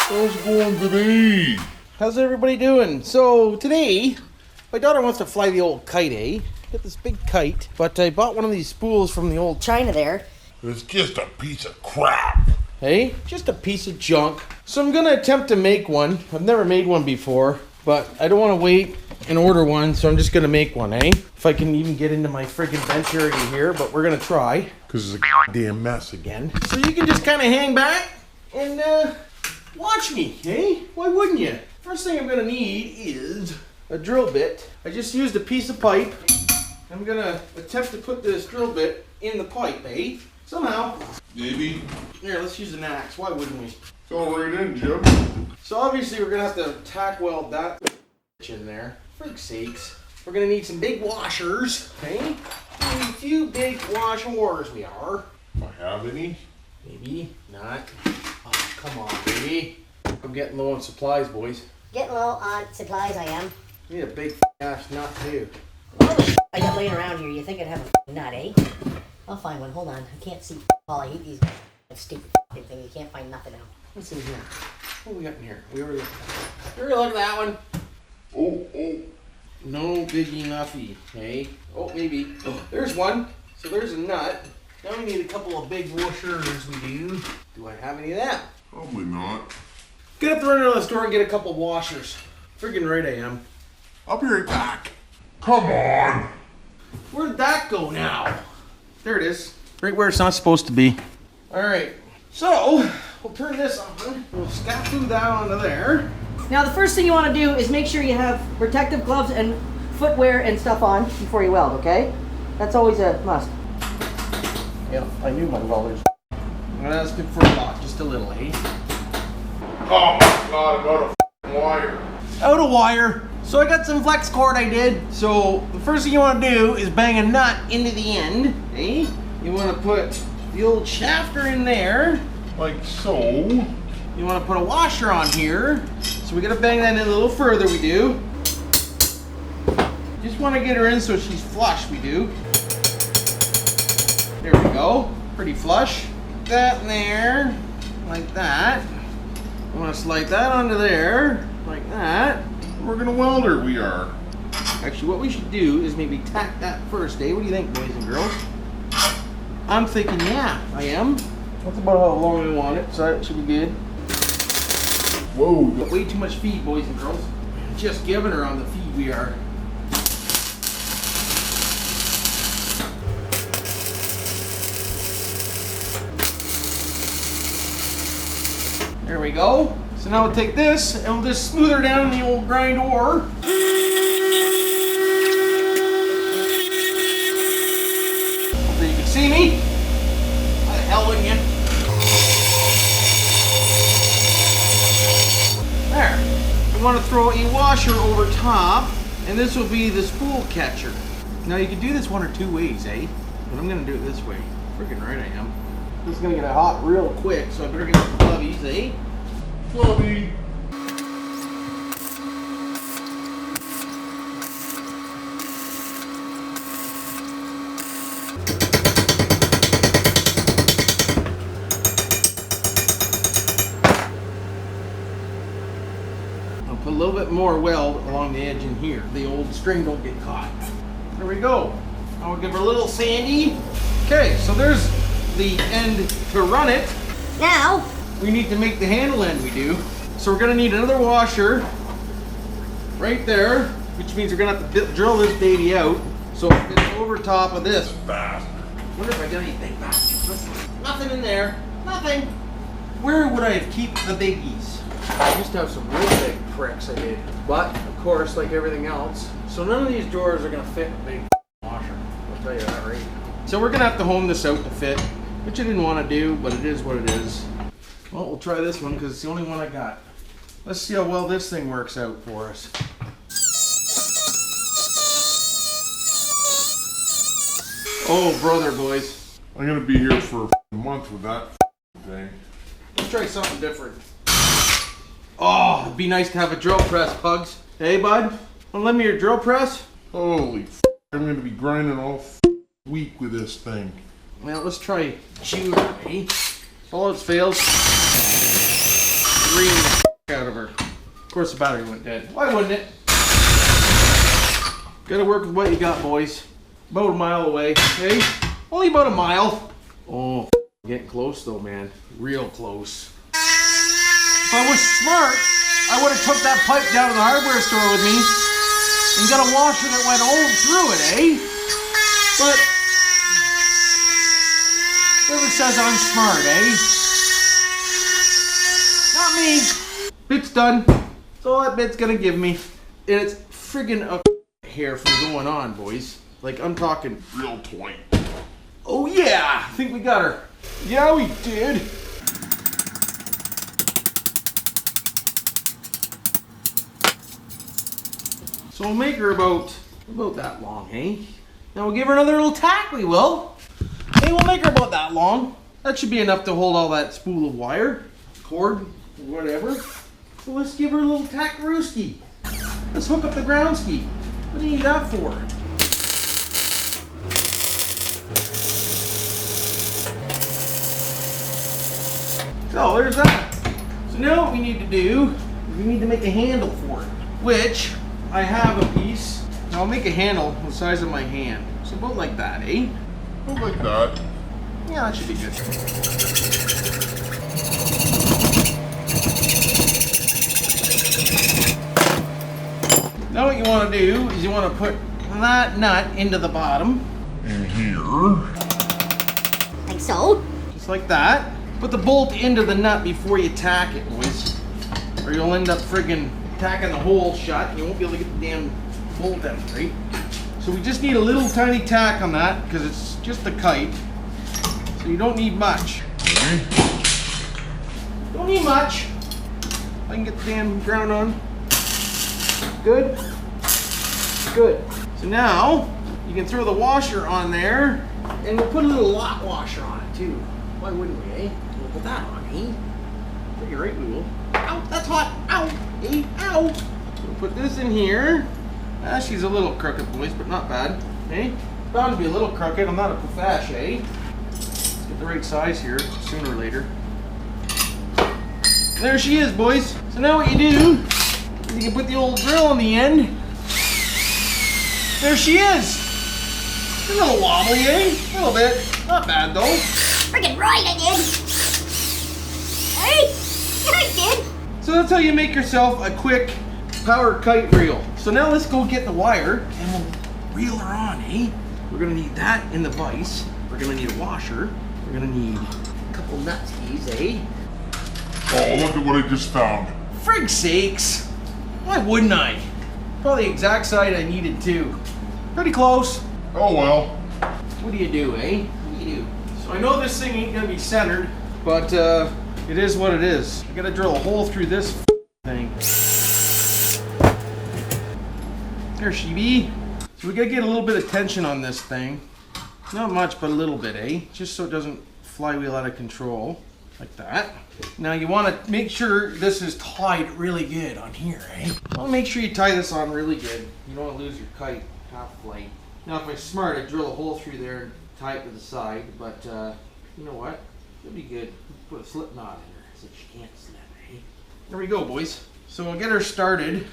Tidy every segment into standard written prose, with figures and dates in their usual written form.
How's it going today? How's everybody doing? So today, my daughter wants to fly the old kite, eh? Got this big kite, but I bought one of these spools from the old China there. It's just a piece of crap. Hey, just a piece of junk. So I'm gonna attempt to make one. I've never made one before, but I don't want to wait and order one, so I'm just gonna make one, eh? If I can even get into my friggin' bench area here, but we're gonna try. Cause it's a damn mess again. So you can just kind of hang back and watch me, eh? Why wouldn't you? First thing I'm gonna need is a drill bit. I just used a piece of pipe. I'm gonna attempt to put this drill bit in the pipe, eh? Somehow. Maybe. Here, let's use an axe. Why wouldn't we? Go right in, Jim. So obviously we're gonna have to tack weld that in there. For sakes. We're gonna need some big washers, okay? A few big washers we are. Do I have any? Maybe not. Oh, come on, baby. I'm getting low on supplies, boys. Getting low on supplies, I am. Need a big ass nut too. All the shit I got laying around here, you think I'd have a nut, eh? I'll find one. Hold on. I can't see all. I hate these stupid thing. You can't find nothing now. What's in here? What we got in here? We already looked at that one. Oh. No biggie nuffy, hey? Oh, maybe. Oh, there's one. So there's a nut. Now we need a couple of big washers, we do. Do I have any of that? Probably not. Gonna have to run to the store and get a couple of washers. Friggin' right I am. I'll be right back. Come on. Where did that go now? There it is. Right where it's not supposed to be. Alright, so we'll turn this on. We'll scaffold that onto there. Now, the first thing you want to do is make sure you have protective gloves and footwear and stuff on before you weld, okay? That's always a must. Yeah, I knew my welders. I'm gonna ask him for a lot, just a little, eh? Oh my god, I'm out of wire. Out of wire. So I got some flex cord I did. So the first thing you want to do is bang a nut into the end, eh? You want to put the old shafter in there. Like so. You want to put a washer on here. So we gotta bang that in a little further, we do. Just want to get her in so she's flush, we do. There we go. Pretty flush. That in there, like that. I want to slide that onto there, like that. We're gonna weld her, we are. Actually, what we should do is maybe tack that first, eh? What do you think, boys and girls? I'm thinking, yeah, I am. That's about how long I want it, so that should be good. Whoa. Got way too much feed, boys and girls. Just giving her on the feed we are. There we go. So now we'll take this and we'll just smooth her down in the old grind ore. Hopefully you can see me. How the hell wouldn't you? There. You want to throw a washer over top, and this will be the spool catcher. Now you can do this one or two ways, eh? But I'm gonna do it this way. Freaking right I am. This is gonna get hot real quick, so I better get some glovies, eh? Fluffy. I'll put a little bit more weld along the edge in here. The old string don't get caught. There we go. Now we'll give her a little sandy. Okay, so there's the end to run it. Now, We need to make the handle end, we do. So we're gonna need another washer right there, which means we're gonna have to drill this baby out so it fits over top of this. Bastard. Wonder if I got anything back. Nothing in there. Nothing. Where would I have keep the biggies? I used to have some real big pricks I did. But, of course, like everything else. So none of these drawers are gonna fit a big washer. I'll tell you that right now. So we're gonna have to hone this out to fit, which I didn't want to do, but it is what it is. Well, we'll try this one because it's the only one I got. Let's see how well this thing works out for us. Oh, brother, boys. I'm gonna be here for a month with that thing. Let's try something different. Oh, it'd be nice to have a drill press, Pugs. Hey, bud? Wanna lend me your drill press? Holy I'm gonna be grinding all week with this thing. Well, let's try tuner, eh? All else fails, ream the out of her. Of course the battery went dead. Why wouldn't it? Gotta work with what you got, boys. About a mile away, okay? Only about a mile. Oh, getting close though, man. Real close. If I was smart, I would have took that pipe down to the hardware store with me and got a washer that went all through it, eh? But whoever says I'm smart, eh? Not me. Bit's done. That's all that bit's gonna give me. And it's friggin' a hair from going on, boys. Like, I'm talking Real toy. oh yeah, I think we got her. Yeah, we did. So we'll make her about that long, hey? Now we'll give her another little tack, we will. Hey, we'll make her about that long. That should be enough to hold all that spool of wire, cord, whatever. So let's give her a little tackarooski. Let's hook up the ground ski. What do you need that for? So there's that. So now what we need to do is we need to make a handle for it, which I have a piece. Now I'll make a handle the size of my hand. So about like that, eh? Not like that. Yeah, that should be good. Now what you want to do is you want to put that nut into the bottom. In here. Like so. Just like that. Put the bolt into the nut before you tack it, boys. Or you'll end up friggin' tacking the hole shut and you won't be able to get the damn bolt out, right? So we just need a little tiny tack on that because it's just a kite. So you don't need much. Don't need much. I can get the damn ground on. Good? Good. So now you can throw the washer on there and we'll put a little lock washer on it too. Why wouldn't we, eh? We'll put that on, eh? Pretty right we will. Ow, that's hot. Ow, eh, ow. We'll put this in here. Ah, she's a little crooked, boys, but not bad, eh? Bound to be a little crooked. I'm not a profash, eh? Let's get the right size here sooner or later. There she is, boys. So now what you do is you can put the old drill on the end. There she is. A little wobbly, eh? A little bit. Not bad though. Freaking right, I did. Hey, I did. So that's how you make yourself a quick power kite reel. So now let's go get the wire and we'll reel her on, eh? We're gonna need that in the vise. We're gonna need a washer. We're gonna need a couple nut skis, eh? Oh, look at what I just found. Frig sakes! Why wouldn't I? Probably the exact size I needed too. Pretty close. Oh well. What do you do, eh? What do you do? So I know this thing ain't gonna be centered, but it is what it is. I gotta drill a hole through this thing. There she be. So we gotta get a little bit of tension on this thing. Not much, but a little bit, eh? Just so it doesn't flywheel out of control. Like that. Now you wanna make sure this is tied really good on here, eh? Well, make sure you tie this on really good. You don't wanna lose your kite half flight. Now if I'm smart, I'd drill a hole through there and tie it to the side, but you know what? It'll be good. Put a slip knot in her so she can't slip, eh? There we go, boys. So we'll get her started.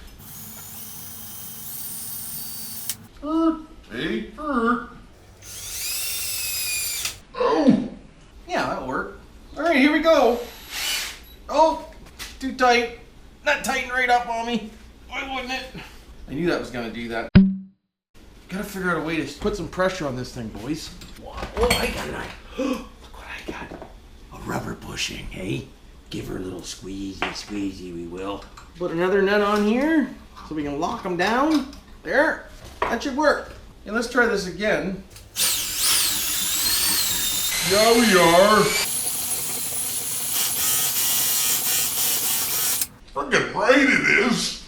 Hey, oh! Yeah, that'll work. Alright, here we go. Oh, too tight. Not tighten right up on me. Why wouldn't it? I knew that was gonna do that. Gotta figure out a way to put some pressure on this thing, boys. Oh, I got it. Look what I got. A rubber bushing, hey? Give her a little squeezy, we will. Put another nut on here so we can lock them down. There. That should work. And let's try this again. Yeah, we are. Friggin' right it is.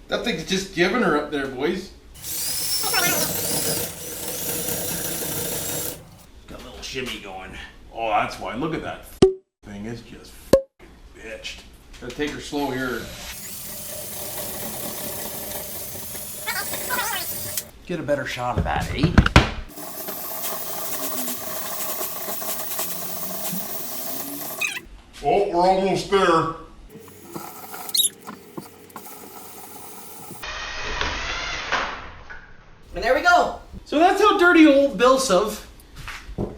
That thing's just giving her up there, boys. Got a little shimmy going. Oh, that's why. Look at that thing. It's just bitched. Gotta take her slow here. get a better shot of that, eh? Oh, we're almost there. And there we go. So that's how dirty old Bilsov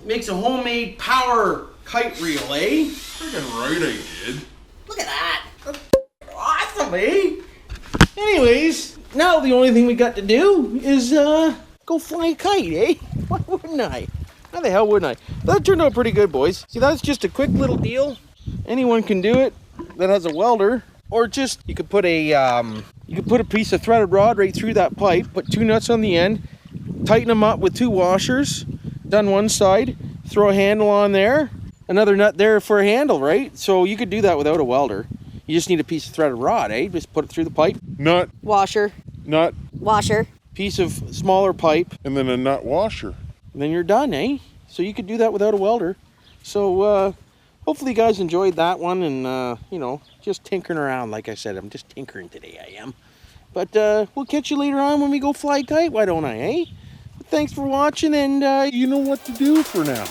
makes a homemade power kite reel, eh? Freaking right I did. Look at that. Awesome, eh? Anyways, now the only thing we got to do is go fly a kite, eh? Why wouldn't I? How the hell wouldn't I? That turned out pretty good, boys. See, that's just a quick little deal. Anyone can do it that has a welder, or just you could put a piece of threaded rod right through that pipe, put 2 nuts on the end, tighten them up with 2 washers, done one side, throw a handle on there, another nut there for a handle, right? So you could do that without a welder. You just need a piece of threaded rod, eh? Just put it through the pipe. Nut, Washer. nut, Washer. Piece of smaller pipe, and then a nut washer. and then you're done, eh? So you could do that without a welder. So hopefully you guys enjoyed that one, and you know, just tinkering around. Like I said, I'm just tinkering today, I am. But we'll catch you later on when we go fly a kite, why don't I, eh? Thanks for watching, and you know what to do for now.